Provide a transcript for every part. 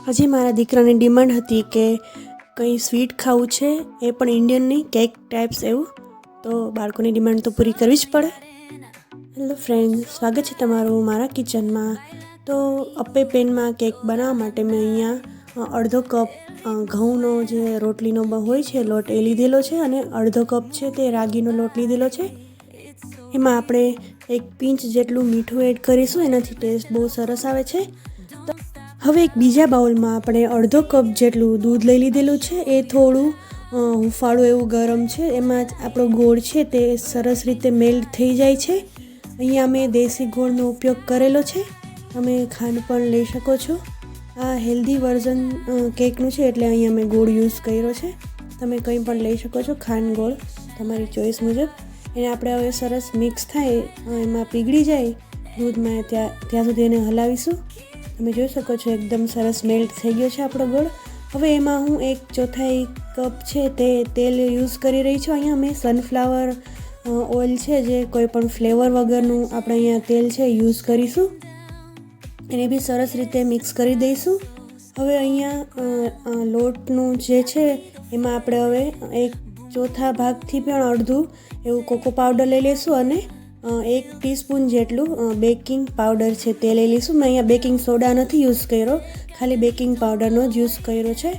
આજે મારા દીકરાની ડિમાન્ડ હતી કે કંઈ સ્વીટ ખાવું છે, એ પણ ઇન્ડિયન નહીં, કેક ટાઈપ્સ એવું. તો બાળકોની ડિમાન્ડ તો પૂરી કરવી જ પડે. હેલો ફ્રેન્ડ, સ્વાગત છે તમારું મારા કિચનમાં. તો અપ્પે પેનમાં કેક બનાવવા માટે મેં અહીંયા અડધો કપ ઘઉંનો જે રોટલીનો હોય છે લોટ એ લીધેલો છે, અને અડધો કપ છે તે રાગીનો લોટ લીધેલો છે. એમાં આપણે 1 પિંચ જેટલું મીઠું એડ કરીશું, એનાથી ટેસ્ટ બહુ સરસ આવે છે. હવે એક બીજા બાઉલમાં આપણે અડધો કપ જેટલું દૂધ લઈ લીધેલું છે, એ થોડું હુંફાળું એવું ગરમ છે. એમાં જ આપણો ગોળ છે તે સરસ રીતે મેલ્ટ થઈ જાય છે. અહીંયા મેં દેશી ગોળનો ઉપયોગ કરેલો છે, તમે ખાંડ પણ લઈ શકો છો. આ હેલ્ધી વર્ઝન કેકનું છે એટલે અહીંયા મેં ગોળ યુઝ કર્યો છે. તમે કંઈ પણ લઈ શકો છો, ખાંડ ગોળ તમારી ચોઈસ મુજબ. એને આપણે હવે સરસ મિક્સ થાય, એમાં પીગળી જાય દૂધમાં, ત્યાં સુધી એને હલાવીશું. તમે જોઈ શકો છો એકદમ સરસ મેલ્ટ થઈ ગયો છે આપણો ગોળ. હવે એમાં હું 1/4 કપ છે તે તેલ યુઝ કરી રહી છું. અહીંયા મેં સનફ્લાવર ઓઇલ છે, જે કોઈ પણ ફ્લેવર વગરનું આપણે અહીંયા તેલ છે યુઝ કરીશું. એને બી સરસ રીતે મિક્સ કરી દઈશું. હવે અહીંયા લોટનું જે છે એમાં આપણે હવે 1/4 ભાગથી પણ અડધું એવું કોકો પાવડર લઈ લઈશું, અને 1 ટીસ્પૂન જેટલું બેકિંગ પાવડર છે તે લઈ લઈશું. મેં અહીંયા બેકિંગ સોડા નથી યુઝ કર્યો, ખાલી બેકિંગ પાવડરનો જ યુઝ કર્યો છે.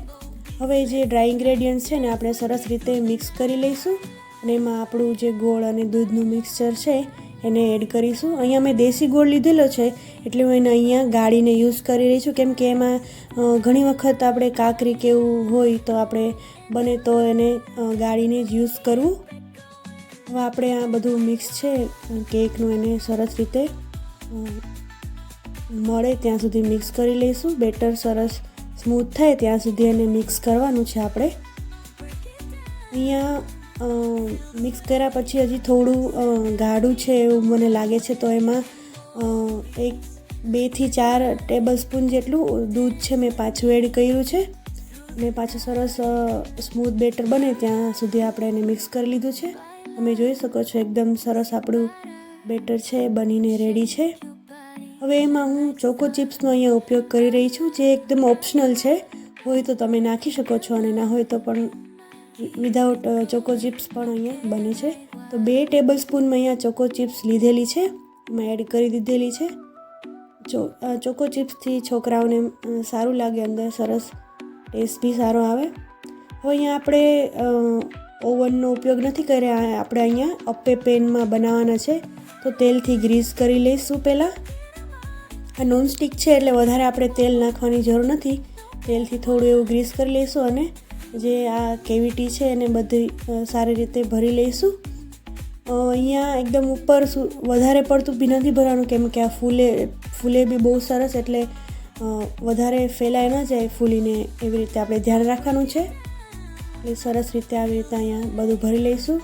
હવે જે ડ્રાય ઇન્ગ્રેડિયન્ટ્સ છે ને આપણે સરસ રીતે મિક્સ કરી લઈશું, અને એમાં આપણું જે ગોળ અને દૂધનું મિક્સચર છે એને એડ કરીશું. અહીંયા મેં દેશી ગોળ લીધેલો છે એટલે હું એને અહીંયા ગાળીને યુઝ કરી રહી છું, કેમ કે એમાં ઘણી વખત આપણે કાકરી કે એવું હોય તો આપણે બને તો એને ગાળીને જ યુઝ કરવું. હવે આપણે આ બધું મિક્સ છે કેકનું, એને સરસ રીતે મળે ત્યાં સુધી મિક્સ કરી લઈશું. બેટર સરસ સ્મૂથ થાય ત્યાં સુધી એને મિક્સ કરવાનું છે આપણે. અહીંયા મિક્સ કર્યા પછી હજી થોડું ગાઢું છે એવું મને લાગે છે, તો એમાં 2 થી 4 ટેબલ સ્પૂન જેટલું દૂધ છે મેં પાછું એડ કર્યું છે, અને પાછું સરસ સ્મૂથ બેટર બને ત્યાં સુધી આપણે એને મિક્સ કરી લીધું છે. તમે જોઈ શકો છો એકદમ સરસ આપણું બેટર છે બનીને રેડી છે. હવે એમાં હું ચોકો ચિપ્સનો અહીંયા ઉપયોગ કરી રહી છું, જે એકદમ ઓપ્શનલ છે. હોય તો તમે નાખી શકો છો, અને ના હોય તો પણ વિધાઉટ ચોકો ચિપ્સ પણ અહીંયા બને છે. તો 2 ટેબલ સ્પૂન મેં અહીંયા ચોકો ચિપ્સ લીધેલી છે, એમાં એડ કરી દીધેલી છે. ચોકો ચિપ્સથી છોકરાઓને સારું લાગે, અંદર સરસ ટેસ્ટ બી સારો આવે. હવે અહીંયા આપણે ઓવનનો ઉપયોગ નથી કર્યા, આપણે અહીંયા અપ્પે પેનમાં બનાવવાના છે, તો તેલથી ગ્રીસ કરી લઈશું પહેલાં. આ નોનસ્ટિક છે એટલે વધારે આપણે તેલ નાખવાની જરૂર નથી, તેલથી થોડું એવું ગ્રીસ કરી લઈશું, અને જે આ કેવિટી છે એને બધી સારી રીતે ભરી લઈશું. અહીંયા એકદમ ઉપર વધારે પડતું બી નથી ભરવાનું, કેમ કે આ ફૂલે બી બહુ સરસ, એટલે વધારે ફેલાય ન જાય ફૂલીને, એવી રીતે આપણે ધ્યાન રાખવાનું છે. એટલે સરસ રીતે આવી રીતે અહીંયા બધું ભરી લઈશું.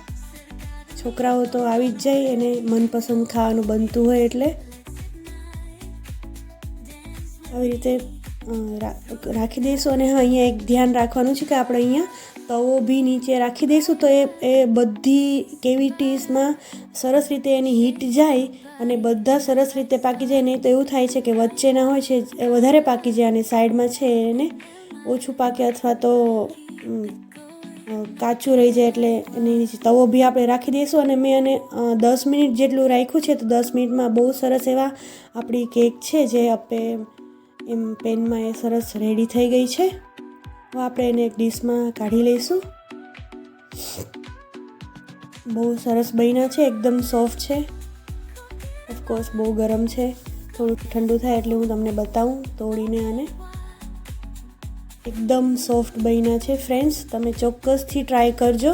છોકરાઓ તો આવી જ જાય, એને મનપસંદ ખાવાનું બનતું હોય એટલે આવી રીતે રાખી દઈશું. અને હા, અહીંયા એક ધ્યાન રાખવાનું છે કે આપણે અહીંયા તવો બી નીચે રાખી દઈશું, તો એ બધી કેવિટીઝમાં સરસ રીતે એની હીટ જાય અને બધા સરસ રીતે પાકી જાય. નહીં તો એવું થાય છે કે વચ્ચેના હોય છે એ વધારે પાકી જાય, અને સાઈડમાં છે એને ઓછું પાકે, અથવા તો કાચું રહી જાય. એટલે એની નીચે તવો બી આપણે રાખી દઈશું. અને મેં એને 10 મિનિટ જેટલું રાખ્યું છે, તો 10 મિનિટમાં બહુ સરસ એવા આપણી કેક છે જે અપ્પે એમ પેનમાં એ સરસ રેડી થઈ ગઈ છે. હવે આપણે એને એક ડીશમાં કાઢી લઈશું. બહુ સરસ બન્યા છે, એકદમ સોફ્ટ છે. ઓફકોર્સ બહુ ગરમ છે, થોડું ઠંડુ થાય એટલે હું તમને બતાવું તોડીને. આને એકદમ સોફ્ટ બન્યા છે ફ્રેન્ડ્સ, તમે ચોક્કસથી ટ્રાય કરજો.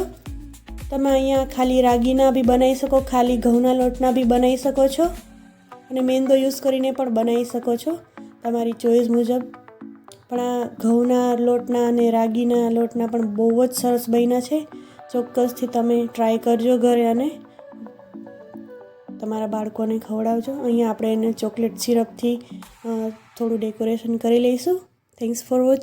તમે અહીંયા ખાલી રાગીના બી બનાવી શકો, ખાલી ઘઉંના લોટના બી બનાવી શકો છો, અને મેંદો યુઝ કરીને પણ બનાવી શકો છો, તમારી ચોઈસ મુજબ. પણ આ ઘઉંના લોટના અને રાગીના લોટના પણ બહુ જ સરસ બન્યા છે. ચોક્કસથી તમે ટ્રાય કરજો ઘરે, અને તમારા બાળકોને ખવડાવજો. અહીંયા આપણે એને ચોકલેટ સિરપથી થોડું ડેકોરેશન કરી લઈશું. Thanks for watching.